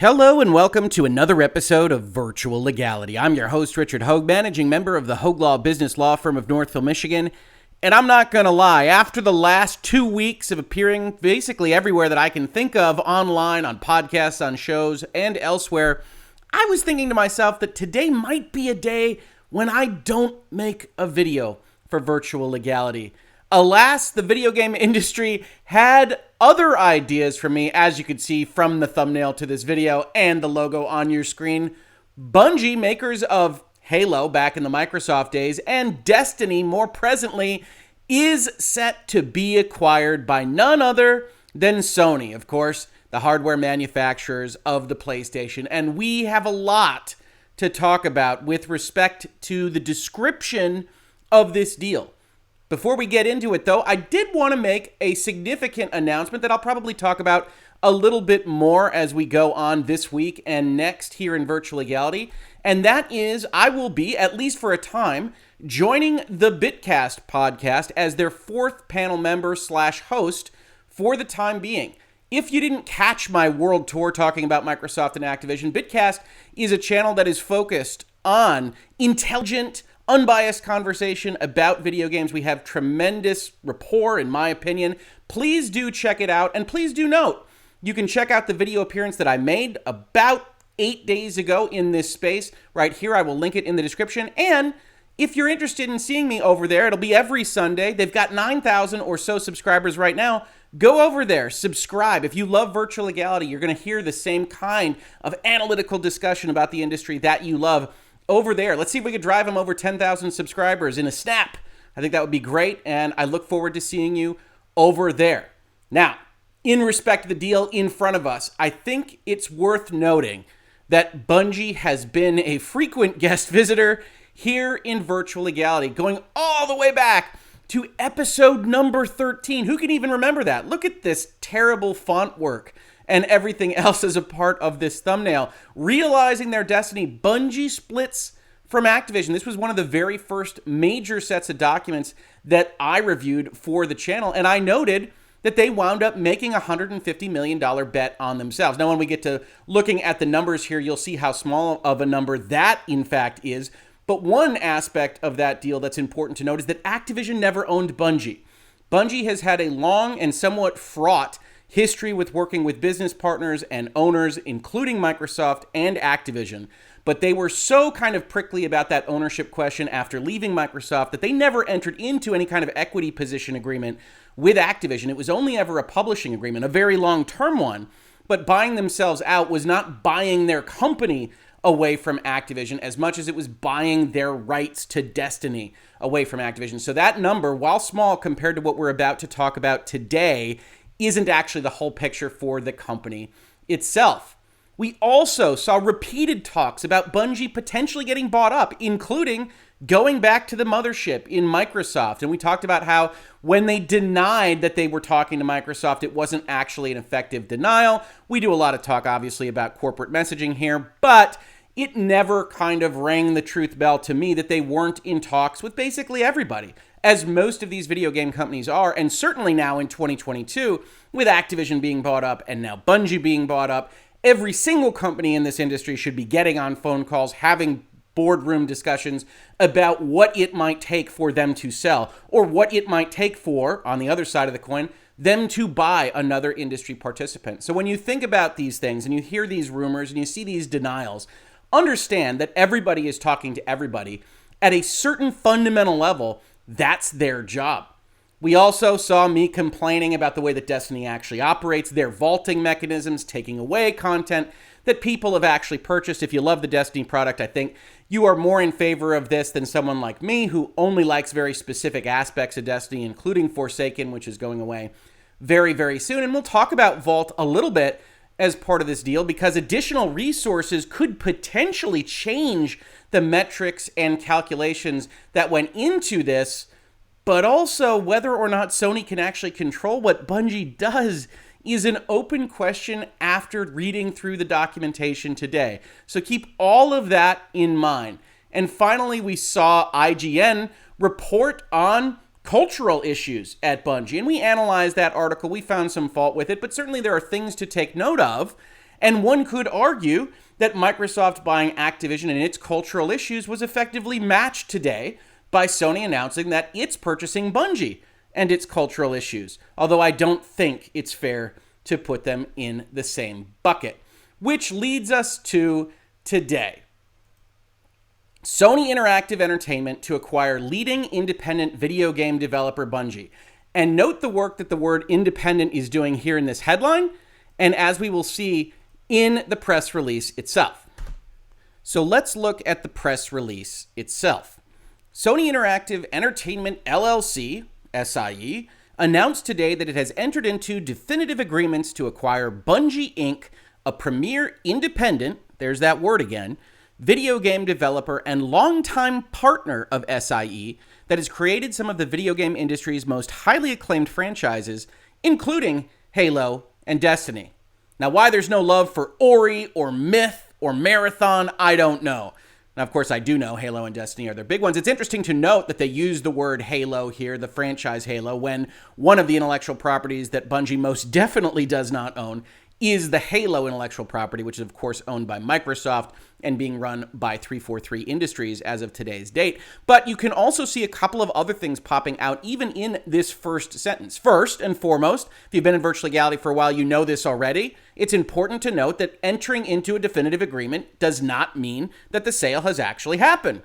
Hello and welcome to another episode of Virtual Legality. I'm your host, Richard Hoeg, managing member of the Hoeg Law business law firm of Northville, Michigan. And I'm not going to lie, after the last 2 weeks of appearing basically everywhere that I can think of, online, on podcasts, on shows, and elsewhere, I was thinking to myself that today might be a day when I don't make a video for Virtual Legality. Alas, the video game industry had other ideas for me, as you could see from the thumbnail to this video and the logo on your screen. Bungie, makers of Halo back in the Microsoft days, and Destiny more presently, is set to be acquired by none other than Sony, of course, the hardware manufacturers of the PlayStation. And we have a lot to talk about with respect to the description of this deal. Before we get into it, though, I did want to make a significant announcement that I'll probably talk about a little bit more as we go on this week and next here in Virtual Legality. And that is, I will be, at least for a time, joining the Bitcast podcast as their fourth panel member / host for the time being. If you didn't catch my world tour talking about Microsoft and Activision, Bitcast is a channel that is focused on intelligent, unbiased conversation about video games. We have tremendous rapport, in my opinion. Please do check it out. And please do note, you can check out the video appearance that I made about 8 days ago in this space right here. I will link it in the description. And if you're interested in seeing me over there, it'll be every Sunday. They've got 9,000 or so subscribers right now. Go over there, subscribe. If you love Virtual Legality, you're going to hear the same kind of analytical discussion about the industry that you love over there. Let's see if we could drive them over 10,000 subscribers in a snap. I think that would be great, and I look forward to seeing you over there. Now, in respect to the deal in front of us, I think it's worth noting that Bungie has been a frequent guest visitor here in Virtual Legality, going all the way back to episode number 13. Who can even remember that? Look at this terrible font work and everything else as a part of this thumbnail. Realizing their destiny, Bungie splits from Activision. This was one of the very first major sets of documents that I reviewed for the channel, and I noted that they wound up making a $150 million bet on themselves. Now, when we get to looking at the numbers here, you'll see how small of a number that, in fact, is. But one aspect of that deal that's important to note is that Activision never owned Bungie. Bungie has had a long and somewhat fraught history with working with business partners and owners, including Microsoft and Activision. But they were so kind of prickly about that ownership question after leaving Microsoft that they never entered into any kind of equity position agreement with Activision. It was only ever a publishing agreement, a very long-term one. But buying themselves out was not buying their company away from Activision as much as it was buying their rights to Destiny away from Activision. So that number, while small compared to what we're about to talk about today, isn't actually the whole picture for the company itself. We also saw repeated talks about Bungie potentially getting bought up, including going back to the mothership in Microsoft. And we talked about how when they denied that they were talking to Microsoft, it wasn't actually an effective denial. We do a lot of talk, obviously, about corporate messaging here, but it never kind of rang the truth bell to me that they weren't in talks with basically everybody, as most of these video game companies are, and certainly now in 2022, with Activision being bought up and now Bungie being bought up, every single company in this industry should be getting on phone calls, having boardroom discussions about what it might take for them to sell, or what it might take for, on the other side of the coin, them to buy another industry participant. So when you think about these things and you hear these rumors and you see these denials, understand that everybody is talking to everybody. At a certain fundamental level, that's their job. We also saw me complaining about the way that Destiny actually operates, their vaulting mechanisms, taking away content that people have actually purchased. If you love the Destiny product, I think you are more in favor of this than someone like me who only likes very specific aspects of Destiny, including Forsaken, which is going away very, very soon. And we'll talk about Vault a little bit as part of this deal because additional resources could potentially change the metrics and calculations that went into this, but also whether or not Sony can actually control what Bungie does is an open question after reading through the documentation today. So keep all of that in mind. And finally, we saw IGN report on cultural issues at Bungie, and we analyzed that article. We found some fault with it, but certainly there are things to take note of. And one could argue that Microsoft buying Activision and its cultural issues was effectively matched today by Sony announcing that it's purchasing Bungie and its cultural issues, although I don't think it's fair to put them in the same bucket. Which leads us to today. Sony Interactive Entertainment to acquire leading independent video game developer Bungie. And note the work that the word independent is doing here in this headline, and as we will see in the press release itself. So let's look at the press release itself. Sony Interactive Entertainment LLC, SIE, announced today that it has entered into definitive agreements to acquire Bungie Inc., a premier independent, there's that word again, video game developer and longtime partner of SIE that has created some of the video game industry's most highly acclaimed franchises, including Halo and Destiny. Now, why there's no love for Ori or Myth or Marathon, I don't know. Now, of course, I do know Halo and Destiny are their big ones. It's interesting to note that they use the word Halo here, the franchise Halo, when one of the intellectual properties that Bungie most definitely does not own is the Halo intellectual property, which is, of course, owned by Microsoft and being run by 343 Industries as of today's date. But you can also see a couple of other things popping out even in this first sentence. First and foremost, if you've been in Virtual Legality for a while, you know this already. It's important to note that entering into a definitive agreement does not mean that the sale has actually happened.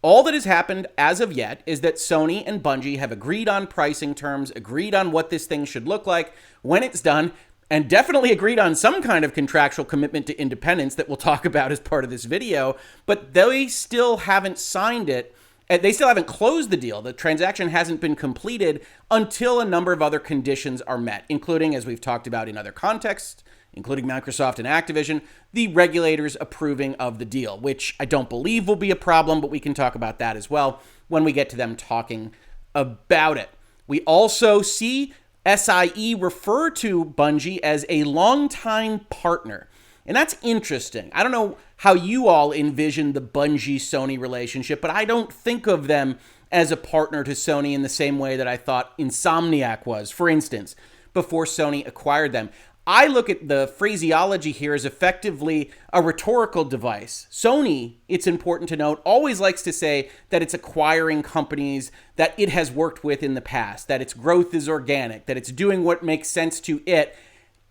All that has happened as of yet is that Sony and Bungie have agreed on pricing terms, agreed on what this thing should look like when it's done, and definitely agreed on some kind of contractual commitment to independence that we'll talk about as part of this video, but they still haven't signed it. They still haven't closed the deal. The transaction hasn't been completed until a number of other conditions are met, including, as we've talked about in other contexts, including Microsoft and Activision, the regulators approving of the deal, which I don't believe will be a problem, but we can talk about that as well when we get to them talking about it. We also see SIE refer to Bungie as a longtime partner. And that's interesting. I don't know how you all envision the Bungie-Sony relationship, but I don't think of them as a partner to Sony in the same way that I thought Insomniac was, for instance, before Sony acquired them. I look at the phraseology here as effectively a rhetorical device. Sony, it's important to note, always likes to say that it's acquiring companies that it has worked with in the past, that its growth is organic, that it's doing what makes sense to it,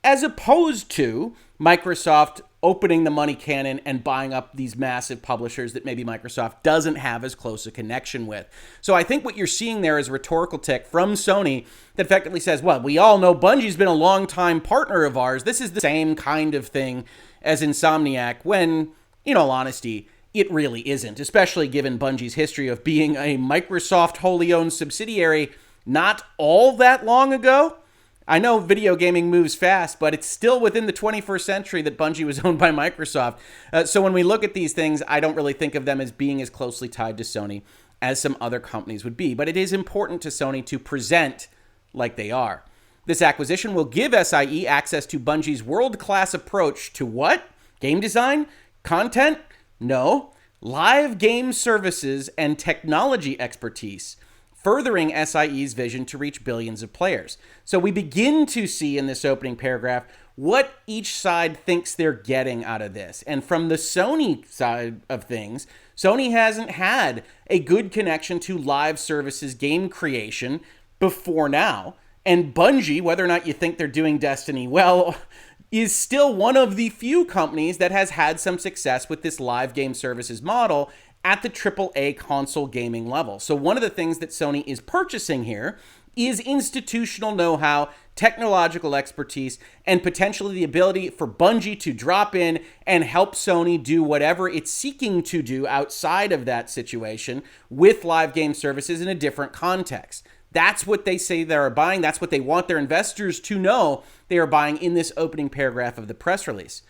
as opposed to Microsoft opening the money cannon and buying up these massive publishers that maybe Microsoft doesn't have as close a connection with. So I think what you're seeing there is a rhetorical tick from Sony that effectively says, well, we all know Bungie's been a longtime partner of ours. This is the same kind of thing as Insomniac, when, in all honesty, it really isn't, especially given Bungie's history of being a Microsoft wholly owned subsidiary not all that long ago. I know video gaming moves fast, but it's still within the 21st century that Bungie was owned by Microsoft. So when we look at these things, I don't really think of them as being as closely tied to Sony as some other companies would be. But it is important to Sony to present like they are. This acquisition will give SIE access to Bungie's world-class approach to what? Game design? Content? No. Live game services and technology expertise, furthering SIE's vision to reach billions of players. So we begin to see in this opening paragraph what each side thinks they're getting out of this. And from the Sony side of things, Sony hasn't had a good connection to live services game creation before now. And Bungie, whether or not you think they're doing Destiny well, is still one of the few companies that has had some success with this live game services model at the AAA console gaming level. So one of the things that Sony is purchasing here is institutional know-how, technological expertise, and potentially the ability for Bungie to drop in and help Sony do whatever it's seeking to do outside of that situation with live game services in a different context. That's what they say they are buying. That's what they want their investors to know they are buying in this opening paragraph of the press release.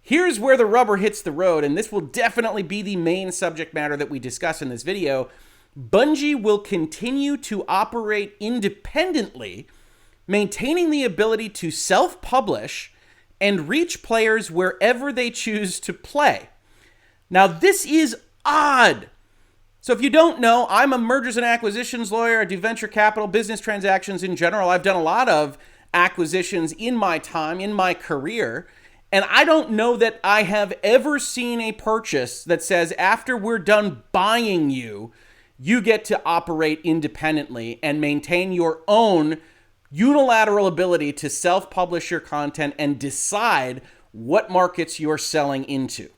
Here's where the rubber hits the road, and this will definitely be the main subject matter that we discuss in this video. Bungie will continue to operate independently, maintaining the ability to self-publish and reach players wherever they choose to play. Now, this is odd. So if you don't know, I'm a mergers and acquisitions lawyer. I do venture capital, business transactions in general. I've done a lot of acquisitions in my time, in my career. And I don't know that I have ever seen a purchase that says after we're done buying you, you get to operate independently and maintain your own unilateral ability to self-publish your content and decide what markets you're selling into.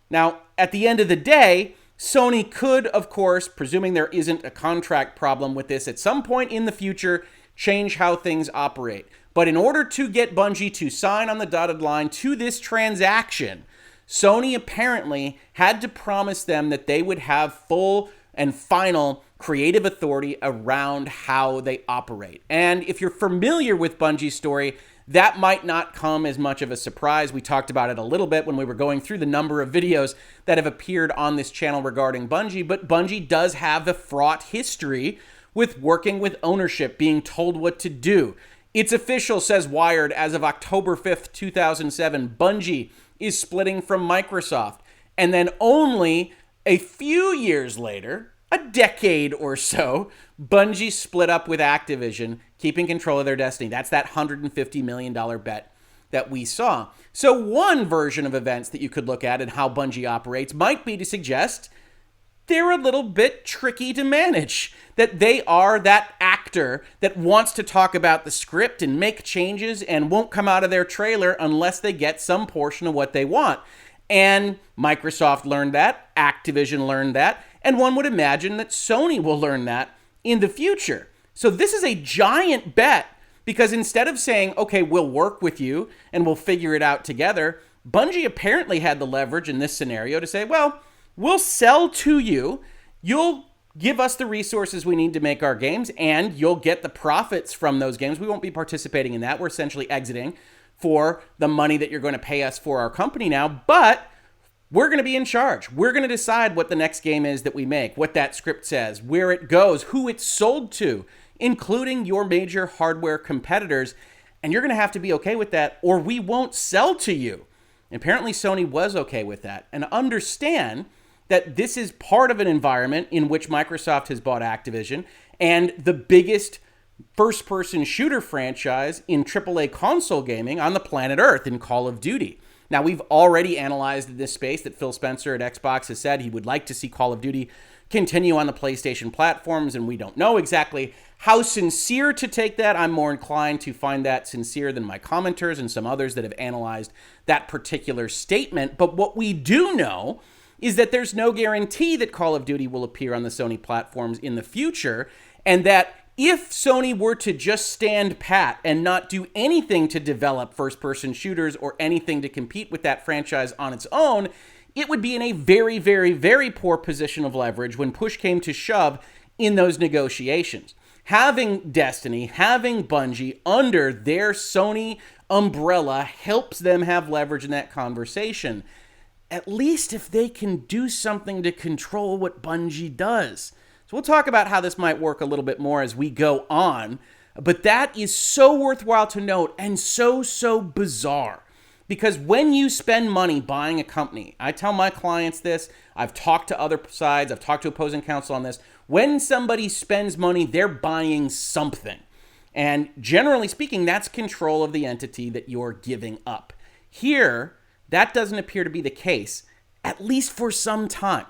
Now, at the end of the day, Sony could, of course, presuming there isn't a contract problem with this at some point in the future, change how things operate. But in order to get Bungie to sign on the dotted line to this transaction, Sony apparently had to promise them that they would have full and final creative authority around how they operate. And if you're familiar with Bungie's story, that might not come as much of a surprise. We talked about it a little bit when we were going through the number of videos that have appeared on this channel regarding Bungie, but Bungie does have a fraught history with working with ownership, being told what to do. It's official, says Wired, as of October 5th, 2007, Bungie is splitting from Microsoft. And then only a few years later, a decade or so, Bungie split up with Activision, keeping control of their destiny. That's that $150 million bet that we saw. So one version of events that you could look at and how Bungie operates might be to suggest they're a little bit tricky to manage, that they are that actor that wants to talk about the script and make changes and won't come out of their trailer unless they get some portion of what they want. And Microsoft learned that, Activision learned that, and one would imagine that Sony will learn that in the future. So this is a giant bet, because instead of saying, okay, we'll work with you and we'll figure it out together, Bungie apparently had the leverage in this scenario to say, well, we'll sell to you, you'll give us the resources we need to make our games, and you'll get the profits from those games. We won't be participating in that. We're essentially exiting for the money that you're going to pay us for our company now, but we're going to be in charge. We're going to decide what the next game is that we make, what that script says, where it goes, who it's sold to, including your major hardware competitors, and you're going to have to be okay with that, or we won't sell to you. And apparently Sony was okay with that, and understand that this is part of an environment in which Microsoft has bought Activision, and the biggest first-person shooter franchise in AAA console gaming on the planet Earth in Call of Duty. Now, we've already analyzed this space that Phil Spencer at Xbox has said he would like to see Call of Duty continue on the PlayStation platforms, and we don't know exactly how sincere to take that. I'm more inclined to find that sincere than my commenters and some others that have analyzed that particular statement. But what we do know is that there's no guarantee that Call of Duty will appear on the Sony platforms in the future, and that if Sony were to just stand pat and not do anything to develop first-person shooters or anything to compete with that franchise on its own, it would be in a very, very, very poor position of leverage when push came to shove in those negotiations. Having Destiny, having Bungie under their Sony umbrella helps them have leverage in that conversation, at least if they can do something to control what Bungie does. So we'll talk about how this might work a little bit more as we go on, but that is so worthwhile to note and so bizarre. Because when you spend money buying a company, I tell my clients this, I've talked to other sides, I've talked to opposing counsel on this, when somebody spends money, they're buying something. And generally speaking, that's control of the entity that you're giving up. Here, that doesn't appear to be the case, at least for some time.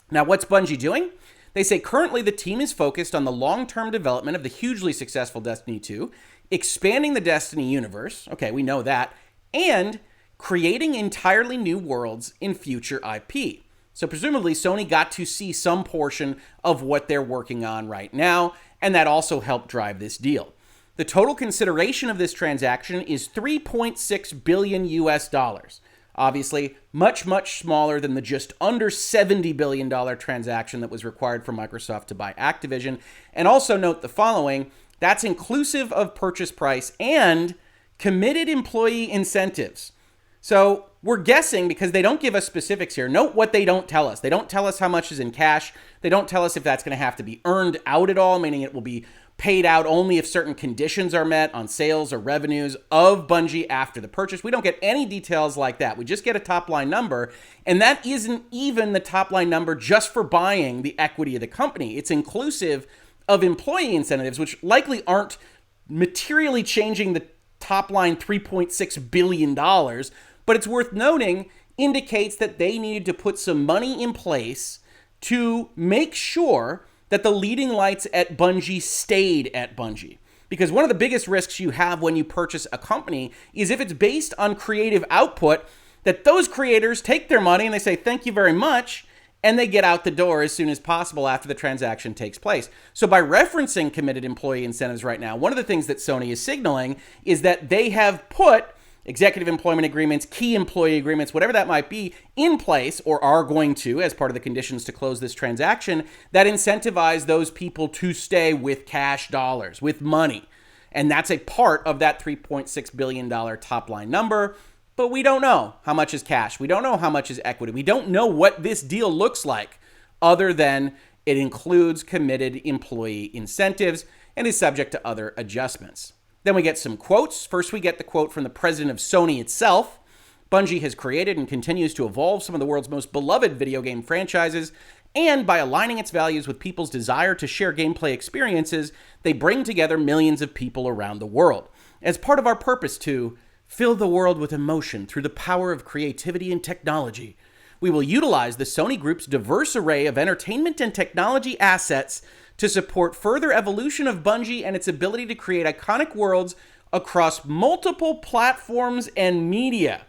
Now, what's Bungie doing? They say currently the team is focused on the long-term development of the hugely successful Destiny 2, expanding the Destiny universe, okay, we know that, and creating entirely new worlds in future IP. So presumably Sony got to see some portion of what they're working on right now, and that also helped drive this deal. The total consideration of this transaction is $3.6 billion US dollars. Obviously, much smaller than the just under $70 billion transaction that was required for Microsoft to buy Activision. And also note the following, that's inclusive of purchase price and committed employee incentives. So we're guessing because they don't give us specifics here. Note what they don't tell us. They don't tell us how much is in cash. They don't tell us if that's going to have to be earned out at all, meaning it will be paid out only if certain conditions are met on sales or revenues of Bungie after the purchase. We don't get any details like that. We just get a top-line number, and that isn't even the top-line number just for buying the equity of the company. It's inclusive of employee incentives, which likely aren't materially changing the top-line $3.6 billion, but it's worth noting, indicates that they needed to put some money in place to make sure that the leading lights at Bungie stayed at Bungie. Because one of the biggest risks you have when you purchase a company is if it's based on creative output, that those creators take their money and they say, thank you very much, and they get out the door as soon as possible after the transaction takes place. So by referencing committed employee incentives right now, one of the things that Sony is signaling is that they have put executive employment agreements, key employee agreements, whatever that might be, in place, or are going to, as part of the conditions to close this transaction, that incentivize those people to stay with cash dollars, with money. And that's a part of that $3.6 billion top line number. But we don't know how much is cash. We don't know how much is equity. We don't know what this deal looks like other than it includes committed employee incentives and is subject to other adjustments. Then we get some quotes. First, we get the quote from the president of Sony itself. Bungie has created and continues to evolve some of the world's most beloved video game franchises, and by aligning its values with people's desire to share gameplay experiences, they bring together millions of people around the world. As part of our purpose to fill the world with emotion through the power of creativity and technology, we will utilize the Sony Group's diverse array of entertainment and technology assets to support further evolution of Bungie and its ability to create iconic worlds across multiple platforms and media.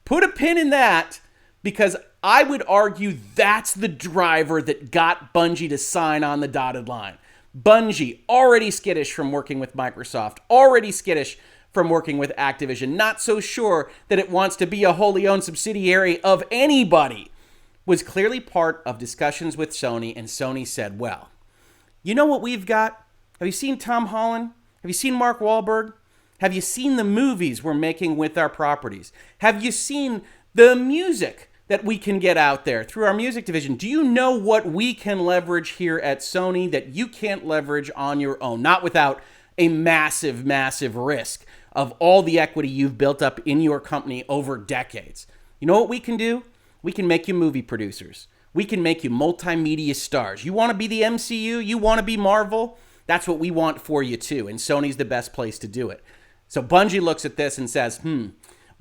Put a pin in that, because I would argue that's the driver that got Bungie to sign on the dotted line. Bungie, already skittish from working with Microsoft, already skittish from working with Activision, not so sure that it wants to be a wholly owned subsidiary of anybody, was clearly part of discussions with Sony, and Sony said, well, you know what we've got? Have you seen Tom Holland? Have you seen Mark Wahlberg? Have you seen the movies we're making with our properties? Have you seen the music that we can get out there through our music division? Do you know what we can leverage here at Sony that you can't leverage on your own? Not without a massive, massive risk of all the equity you've built up in your company over decades. You know what we can do? We can make you movie producers. We can make you multimedia stars. You want to be the MCU? You want to be Marvel? That's what we want for you too, and Sony's the best place to do it. So Bungie looks at this and says,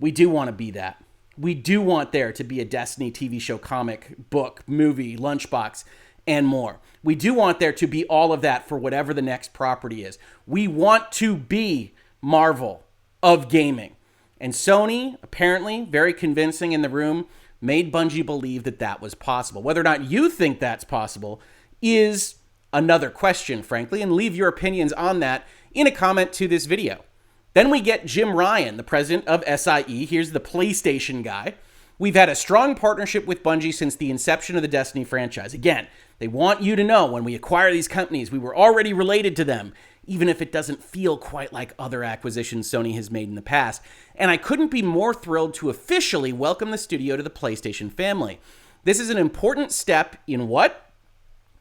we do want to be that. We do want there to be a Destiny TV show, comic, book, movie, lunchbox, and more. We do want there to be all of that for whatever the next property is. We want to be Marvel of gaming. And Sony, apparently, very convincing in the room, made Bungie believe that that was possible. Whether or not you think that's possible is another question, frankly, and leave your opinions on that in a comment to this video. Then we get Jim Ryan, the president of SIE. Here's the PlayStation guy. We've had a strong partnership with Bungie since the inception of the Destiny franchise. Again, they want you to know when we acquire these companies, we were already related to them, even if it doesn't feel quite like other acquisitions Sony has made in the past. And I couldn't be more thrilled to officially welcome the studio to the PlayStation family. This is an important step in what?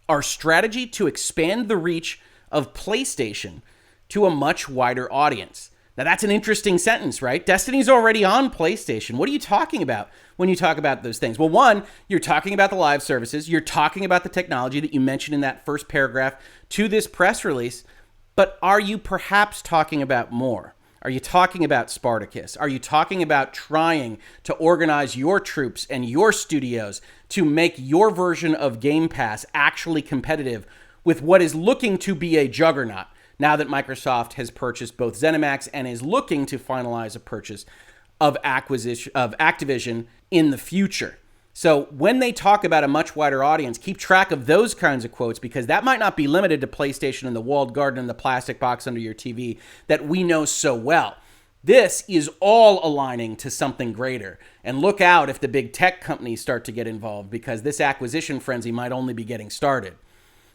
Our strategy to expand the reach of PlayStation to a much wider audience. Now, that's an interesting sentence, right? Destiny's already on PlayStation. What are you talking about when you talk about those things? Well, one, you're talking about the live services. You're talking about the technology that you mentioned in that first paragraph to this press release. But are you perhaps talking about more? Are you talking about Spartacus? Are you talking about trying to organize your troops and your studios to make your version of Game Pass actually competitive with what is looking to be a juggernaut now that Microsoft has purchased both ZeniMax and is looking to finalize a purchase of Activision in the future? So when they talk about a much wider audience, keep track of those kinds of quotes, because that might not be limited to PlayStation and the walled garden and the plastic box under your TV that we know so well. This is all aligning to something greater. And look out if the big tech companies start to get involved, because this acquisition frenzy might only be getting started.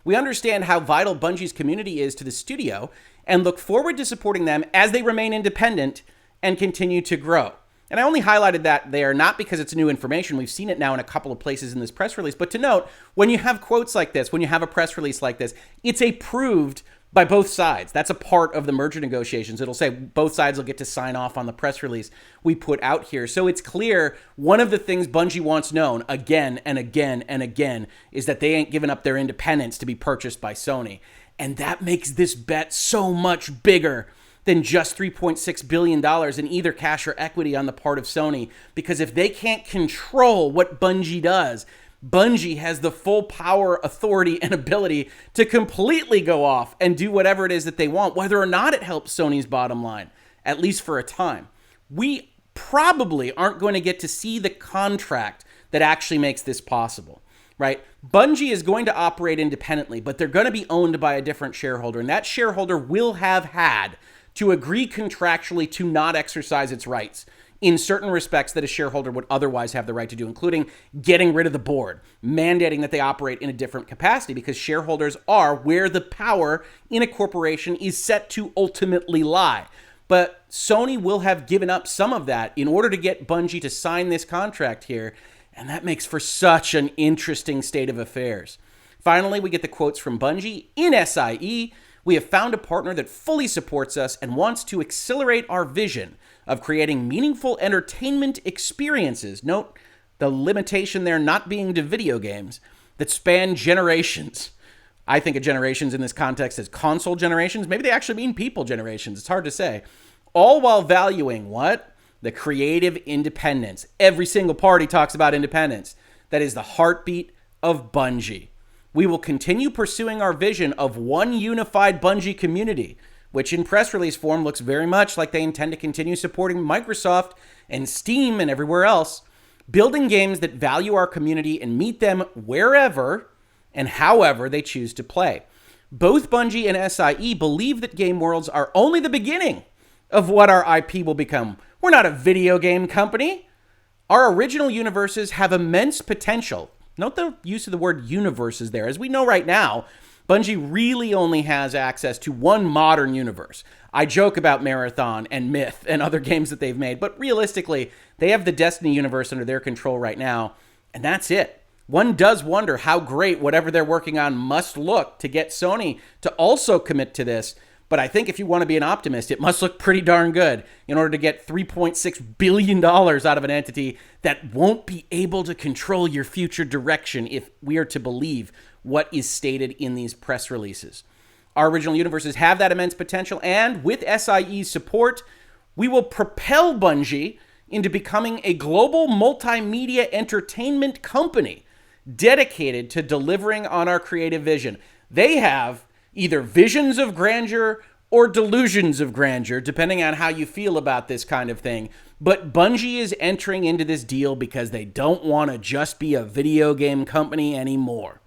We understand how vital Bungie's community is to the studio and look forward to supporting them as they remain independent and continue to grow. And I only highlighted that there not because it's new information. We've seen it now in a couple of places in this press release. But to note, when you have quotes like this, when you have a press release like this, it's approved by both sides. That's a part of the merger negotiations. It'll say both sides will get to sign off on the press release we put out here. So it's clear one of the things Bungie wants known again and again and again is that they ain't giving up their independence to be purchased by Sony. And that makes this bet so much bigger than just $3.6 billion in either cash or equity on the part of Sony. Because if they can't control what Bungie does, Bungie has the full power, authority, and ability to completely go off and do whatever it is that they want, whether or not it helps Sony's bottom line, at least for a time. We probably aren't going to get to see the contract that actually makes this possible, right? Bungie is going to operate independently, but they're going to be owned by a different shareholder, and that shareholder will have had to agree contractually to not exercise its rights in certain respects that a shareholder would otherwise have the right to do, including getting rid of the board, mandating that they operate in a different capacity, because shareholders are where the power in a corporation is set to ultimately lie. But Sony will have given up some of that in order to get Bungie to sign this contract here, and that makes for such an interesting state of affairs. Finally, we get the quotes from Bungie. In SIE, we have found a partner that fully supports us and wants to accelerate our vision of creating meaningful entertainment experiences. Note the limitation there not being to video games that span generations. I think of generations in this context as console generations. Maybe they actually mean people generations. It's hard to say. All while valuing what? The creative independence. Every single party talks about independence. That is the heartbeat of Bungie. We will continue pursuing our vision of one unified Bungie community, which in press release form looks very much like they intend to continue supporting Microsoft and Steam and everywhere else, building games that value our community and meet them wherever and however they choose to play. Both Bungie and SIE believe that game worlds are only the beginning of what our IP will become. We're not a video game company. Our original universes have immense potential. Note the use of the word universes there. As we know right now, Bungie really only has access to one modern universe. I joke about Marathon and Myth and other games that they've made, but realistically, they have the Destiny universe under their control right now, and that's it. One does wonder how great whatever they're working on must look to get Sony to also commit to this, but I think if you want to be an optimist, it must look pretty darn good in order to get $3.6 billion out of an entity that won't be able to control your future direction if we are to believe what is stated in these press releases. Our original universes have that immense potential, and with SIE's support, we will propel Bungie into becoming a global multimedia entertainment company dedicated to delivering on our creative vision. They have either visions of grandeur or delusions of grandeur, depending on how you feel about this kind of thing. But Bungie is entering into this deal because they don't want to just be a video game company anymore.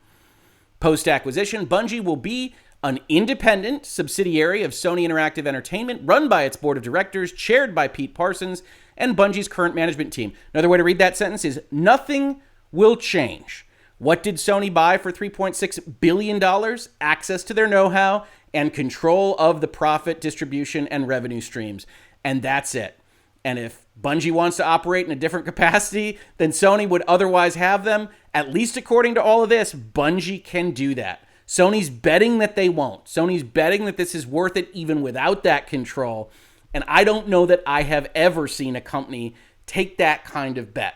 Post-acquisition, Bungie will be an independent subsidiary of Sony Interactive Entertainment, run by its board of directors, chaired by Pete Parsons, and Bungie's current management team. Another way to read that sentence is, nothing will change. What did Sony buy for $3.6 billion? Access to their know-how and control of the profit distribution and revenue streams. And that's it. And if Bungie wants to operate in a different capacity than Sony would otherwise have them, at least according to all of this, Bungie can do that. Sony's betting that they won't. Sony's betting that this is worth it even without that control. And I don't know that I have ever seen a company take that kind of bet.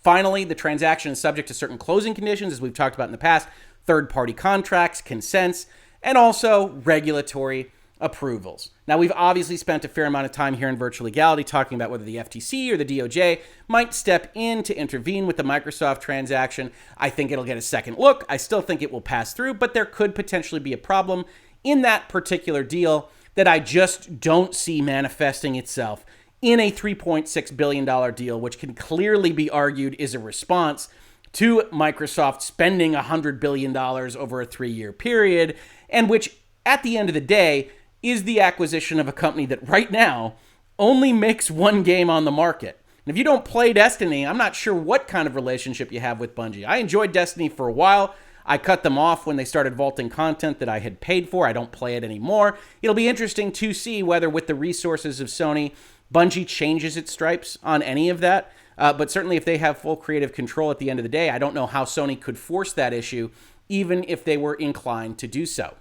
Finally, the transaction is subject to certain closing conditions, as we've talked about in the past, third-party contracts, consents, and also regulatory approvals. Now, we've obviously spent a fair amount of time here in Virtual Legality talking about whether the FTC or the DOJ might step in to intervene with the Microsoft transaction. I think it'll get a second look. I still think it will pass through, but there could potentially be a problem in that particular deal that I just don't see manifesting itself in a $3.6 billion deal, which can clearly be argued is a response to Microsoft spending $100 billion over a 3-year period, and which, at the end of the day, is the acquisition of a company that right now only makes one game on the market. And if you don't play Destiny, I'm not sure what kind of relationship you have with Bungie. I enjoyed Destiny for a while. I cut them off when they started vaulting content that I had paid for. I don't play it anymore. It'll be interesting to see whether with the resources of Sony, Bungie changes its stripes on any of that. But certainly if they have full creative control at the end of the day, I don't know how Sony could force that issue, even if they were inclined to do so.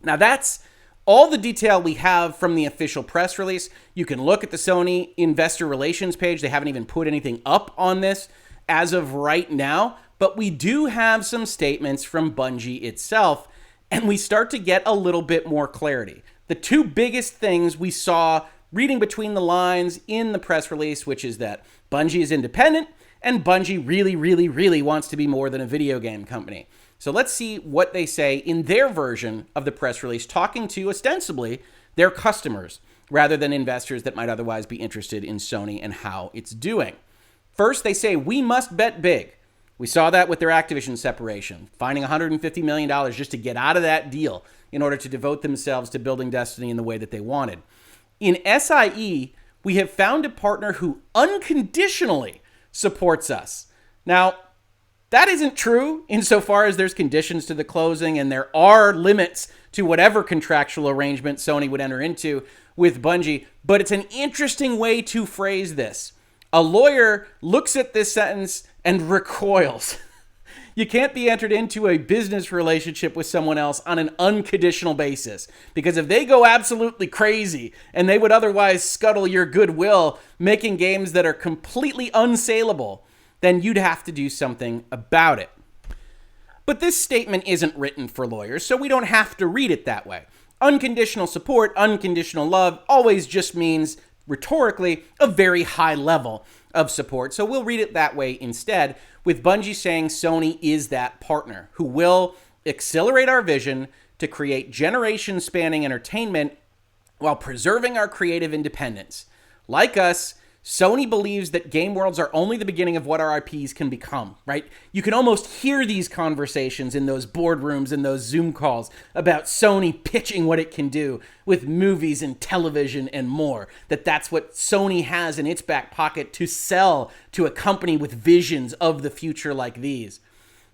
Now that's all the detail we have from the official press release. You can look at the Sony investor relations page. They haven't even put anything up on this as of right now, but we do have some statements from Bungie itself, and we start to get a little bit more clarity. the two biggest things we saw reading between the lines in the press release, which is that Bungie is independent and Bungie really, really, really wants to be more than a video game company. So let's see what they say in their version of the press release, talking to ostensibly their customers rather than investors that might otherwise be interested in Sony and how it's doing. First, they say, we must bet big. We saw that with their Activision separation, finding $150 million just to get out of that deal in order to devote themselves to building Destiny in the way that they wanted. In SIE, we have found a partner who unconditionally supports us. Now, that isn't true insofar as there's conditions to the closing and there are limits to whatever contractual arrangement Sony would enter into with Bungie, but it's an interesting way to phrase this. A lawyer looks at this sentence and recoils. You can't be entered into a business relationship with someone else on an unconditional basis, because if they go absolutely crazy and they would otherwise scuttle your goodwill making games that are completely unsaleable, then you'd have to do something about it. But this statement isn't written for lawyers, so we don't have to read it that way. Unconditional support, unconditional love always just means, rhetorically, a very high level of support. So we'll read it that way instead, with Bungie saying Sony is that partner who will accelerate our vision to create generation-spanning entertainment while preserving our creative independence. Like us, Sony believes that game worlds are only the beginning of what our IPs can become, right? You can almost hear these conversations in those boardrooms and those Zoom calls about Sony pitching what it can do with movies and television and more. That's what Sony has in its back pocket to sell to a company with visions of the future like these.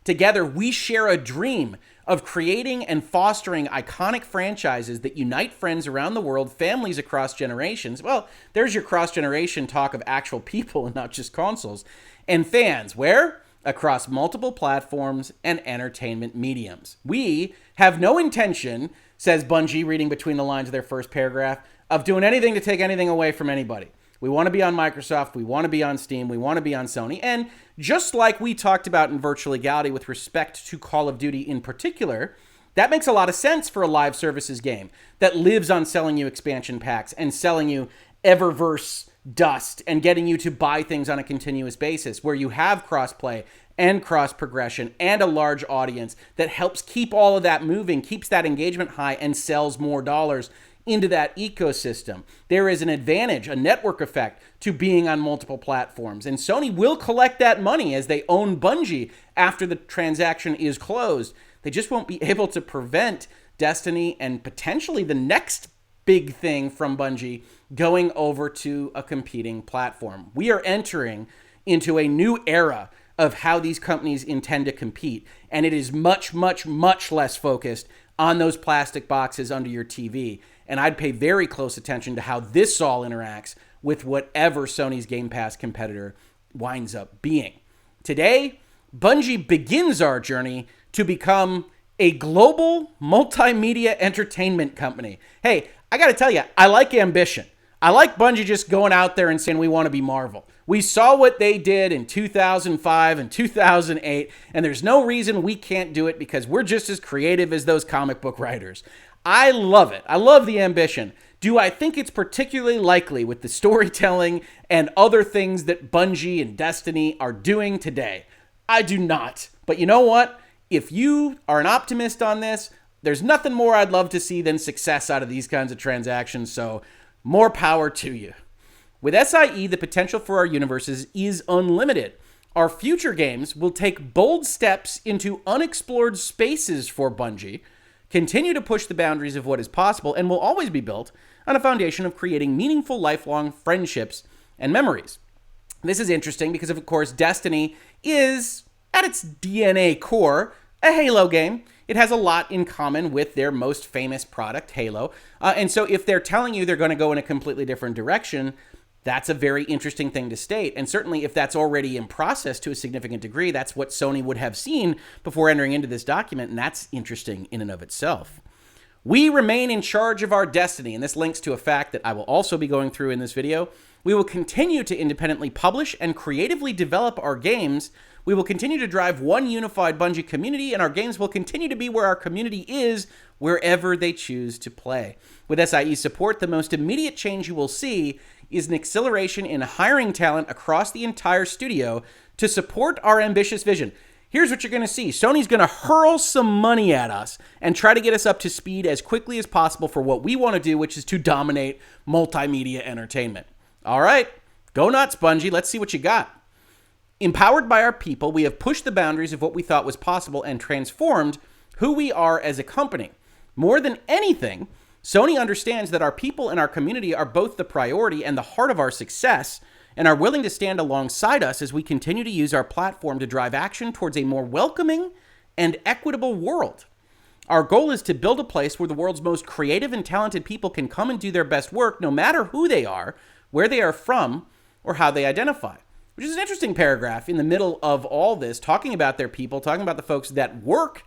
Together, we share a dream of creating and fostering iconic franchises that unite friends around the world, families across generations. Well, there's your cross-generation talk of actual people and not just consoles. And fans, where? Across multiple platforms and entertainment mediums. We have no intention, says Bungie, reading between the lines of their first paragraph, of doing anything to take anything away from anybody. We want to be on Microsoft, we want to be on Steam, we want to be on Sony, and just like we talked about in Virtual Legality with respect to Call of Duty in particular, that makes a lot of sense for a live services game that lives on selling you expansion packs and selling you Eververse dust and getting you to buy things on a continuous basis, where you have crossplay and cross progression and a large audience that helps keep all of that moving, keeps that engagement high, and sells more dollars into that ecosystem. There is an advantage, a network effect to being on multiple platforms. And Sony will collect that money as they own Bungie after the transaction is closed. They just won't be able to prevent Destiny and potentially the next big thing from Bungie going over to a competing platform. We are entering into a new era of how these companies intend to compete. And it is much, much, much less focused on those plastic boxes under your TV. And I'd pay very close attention to how this all interacts with whatever Sony's Game Pass competitor winds up being. Today, Bungie begins our journey to become a global multimedia entertainment company. Hey, I got to tell you, I like ambition. I like Bungie just going out there and saying we want to be Marvel. We saw what they did in 2005 and 2008, and there's no reason we can't do it because we're just as creative as those comic book writers. I love it. I love the ambition. Do I think it's particularly likely with the storytelling and other things that Bungie and Destiny are doing today? I do not. But you know what? If you are an optimist on this, there's nothing more I'd love to see than success out of these kinds of transactions, so more power to you. With SIE, the potential for our universes is unlimited. Our future games will take bold steps into unexplored spaces for Bungie, continue to push the boundaries of what is possible, and will always be built on a foundation of creating meaningful, lifelong friendships and memories. This is interesting because, of course, Destiny is, at its DNA core, a Halo game. It has a lot in common with their most famous product, Halo. And so if they're telling you they're going to go in a completely different direction, that's a very interesting thing to state. And certainly if that's already in process to a significant degree, that's what Sony would have seen before entering into this document. And that's interesting in and of itself. We remain in charge of our destiny. And this links to a fact that I will also be going through in this video. We will continue to independently publish and creatively develop our games. We will continue to drive one unified Bungie community, and our games will continue to be where our community is wherever they choose to play. With SIE support, the most immediate change you will see is an acceleration in hiring talent across the entire studio to support our ambitious vision. Here's what you're going to see. Sony's going to hurl some money at us and try to get us up to speed as quickly as possible for what we want to do, which is to dominate multimedia entertainment. All right, go nuts, Bungie. Let's see what you got. Empowered by our people, we have pushed the boundaries of what we thought was possible and transformed who we are as a company. More than anything, Sony understands that our people and our community are both the priority and the heart of our success, and are willing to stand alongside us as we continue to use our platform to drive action towards a more welcoming and equitable world. Our goal is to build a place where the world's most creative and talented people can come and do their best work, no matter who they are, where they are from, or how they identify. Which is an interesting paragraph in the middle of all this, talking about their people, talking about the folks that work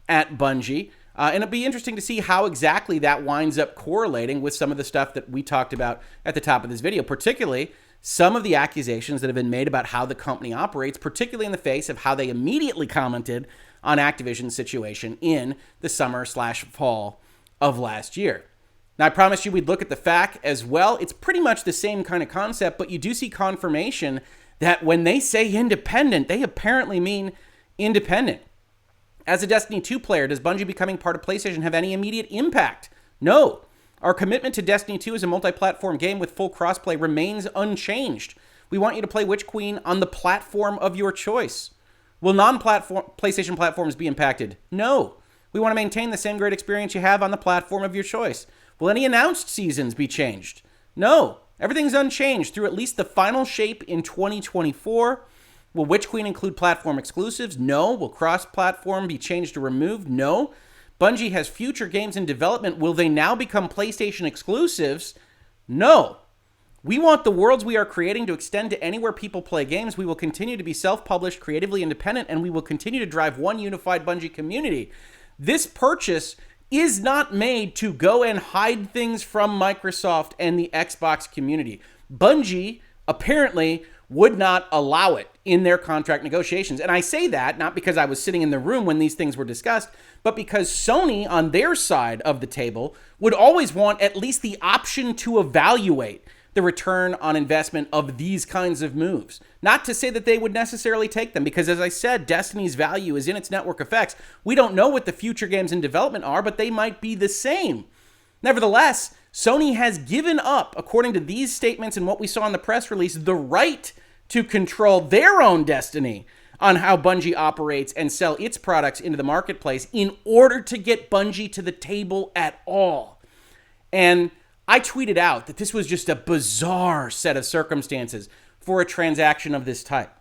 at Bungie. And it'll be interesting to see how exactly that winds up correlating with some of the stuff that we talked about at the top of this video, particularly some of the accusations that have been made about how the company operates, particularly in the face of how they immediately commented on Activision's situation in the summer/fall of last year. Now, I promised you we'd look at the FAQ as well. It's pretty much the same kind of concept, but you do see confirmation that when they say independent, they apparently mean independent. As a Destiny 2 player, does Bungie becoming part of PlayStation have any immediate impact? No. Our commitment to Destiny 2 as a multi-platform game with full crossplay remains unchanged. We want you to play Witch Queen on the platform of your choice. Will non-PlayStation platforms be impacted? No. We want to maintain the same great experience you have on the platform of your choice. Will any announced seasons be changed? No. Everything's unchanged through at least the final shape in 2024. Will Witch Queen include platform exclusives? No. Will cross-platform be changed or removed? No. Bungie has future games in development. Will they now become PlayStation exclusives? No. We want the worlds we are creating to extend to anywhere people play games. We will continue to be self-published, creatively independent, and we will continue to drive one unified Bungie community. This purchase is not made to go and hide things from Microsoft and the Xbox community. Bungie apparently would not allow it in their contract negotiations. And I say that not because I was sitting in the room when these things were discussed, but because Sony on their side of the table would always want at least the option to evaluate the return on investment of these kinds of moves. Not to say that they would necessarily take them, because as I said, Destiny's value is in its network effects. We don't know what the future games in development are, but they might be the same. Nevertheless, Sony has given up, according to these statements and what we saw in the press release, the right to control their own destiny on how Bungie operates and sell its products into the marketplace in order to get Bungie to the table at all. And I tweeted out that this was just a bizarre set of circumstances for a transaction of this type.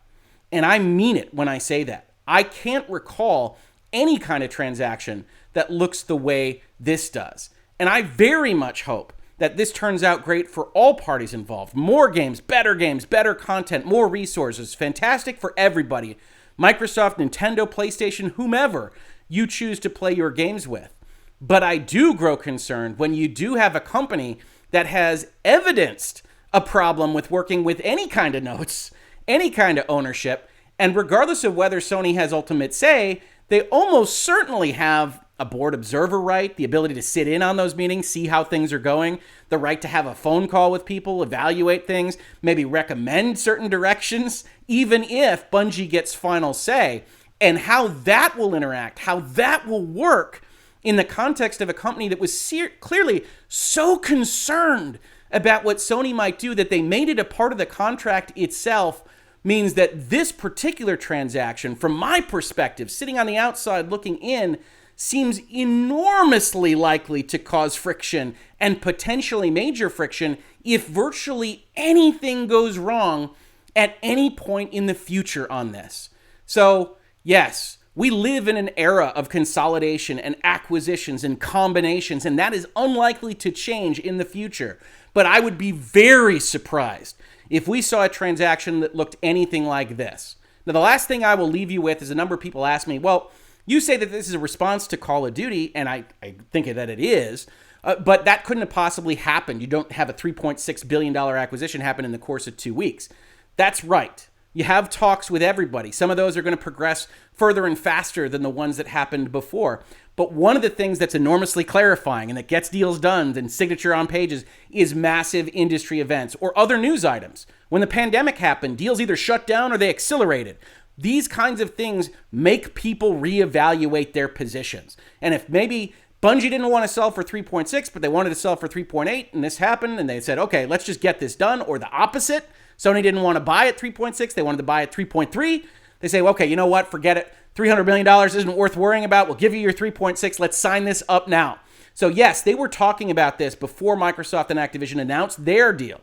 And I mean it when I say that. I can't recall any kind of transaction that looks the way this does. And I very much hope that this turns out great for all parties involved. More games, better content, more resources. Fantastic for everybody. Microsoft, Nintendo, PlayStation, whomever you choose to play your games with. But I do grow concerned when you do have a company that has evidenced a problem with working with any kind of notes, any kind of ownership, and regardless of whether Sony has ultimate say, they almost certainly have a board observer right, the ability to sit in on those meetings, see how things are going, the right to have a phone call with people, evaluate things, maybe recommend certain directions, even if Bungie gets final say, and how that will interact, how that will work in the context of a company that was clearly so concerned about what Sony might do that they made it a part of the contract itself, means that this particular transaction, from my perspective, sitting on the outside looking in, seems enormously likely to cause friction and potentially major friction if virtually anything goes wrong at any point in the future on this. So, yes, we live in an era of consolidation and acquisitions and combinations, and that is unlikely to change in the future. But I would be very surprised if we saw a transaction that looked anything like this. Now, the last thing I will leave you with is a number of people ask me, well, you say that this is a response to Call of Duty, and I think that it is, but that couldn't have possibly happened. You don't have a $3.6 billion acquisition happen in the course of 2 weeks. That's right. You have talks with everybody. Some of those are going to progress further and faster than the ones that happened before. But one of the things that's enormously clarifying and that gets deals done and signature on pages is massive industry events or other news items. When the pandemic happened, deals either shut down or they accelerated. These kinds of things make people reevaluate their positions. And if maybe Bungie didn't want to sell for 3.6, but they wanted to sell for 3.8, and this happened, and they said, okay, let's just get this done, or the opposite. Sony didn't want to buy at 3.6, they wanted to buy at 3.3. They say, well, okay, you know what, forget it. $300 million isn't worth worrying about. We'll give you your 3.6. Let's sign this up now. So yes, they were talking about this before Microsoft and Activision announced their deal.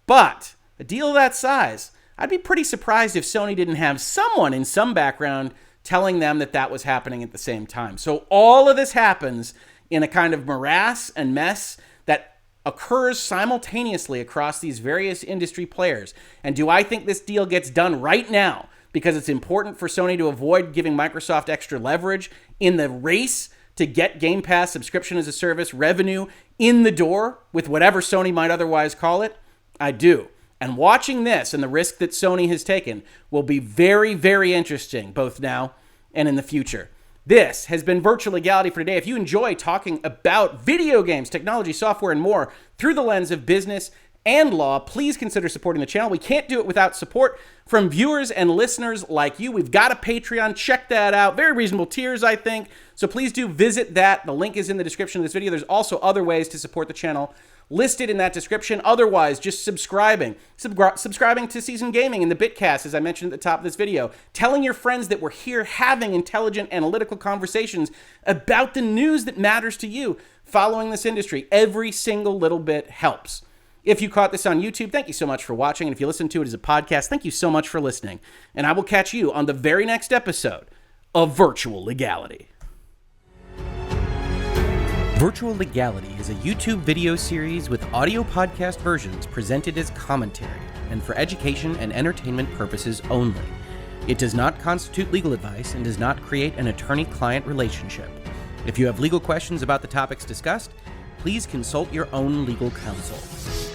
But a deal of that size, I'd be pretty surprised if Sony didn't have someone in some background telling them that that was happening at the same time. So all of this happens in a kind of morass and mess that occurs simultaneously across these various industry players. And do I think this deal gets done right now because it's important for Sony to avoid giving Microsoft extra leverage in the race to get Game Pass subscription as a service revenue in the door with whatever Sony might otherwise call it? I do. And watching this and the risk that Sony has taken will be very, very interesting, both now and in the future. This has been Virtual Legality for today. If you enjoy talking about video games, technology, software, and more through the lens of business and law, please consider supporting the channel. We can't do it without support from viewers and listeners like you. We've got a Patreon. Check that out. Very reasonable tiers, I think. So please do visit that. The link is in the description of this video. There's also other ways to support the channel listed in that description. Otherwise, just subscribing to Season Gaming and the Bitcast, as I mentioned at the top of this video, telling your friends that we're here having intelligent, analytical conversations about the news that matters to you following this industry. Every single little bit helps. If you caught this on YouTube, thank you so much for watching. And if you listen to it as a podcast, thank you so much for listening. And I will catch you on the very next episode of Virtual Legality. Virtual Legality is a YouTube video series with audio podcast versions presented as commentary and for education and entertainment purposes only. It does not constitute legal advice and does not create an attorney-client relationship. If you have legal questions about the topics discussed, please consult your own legal counsel.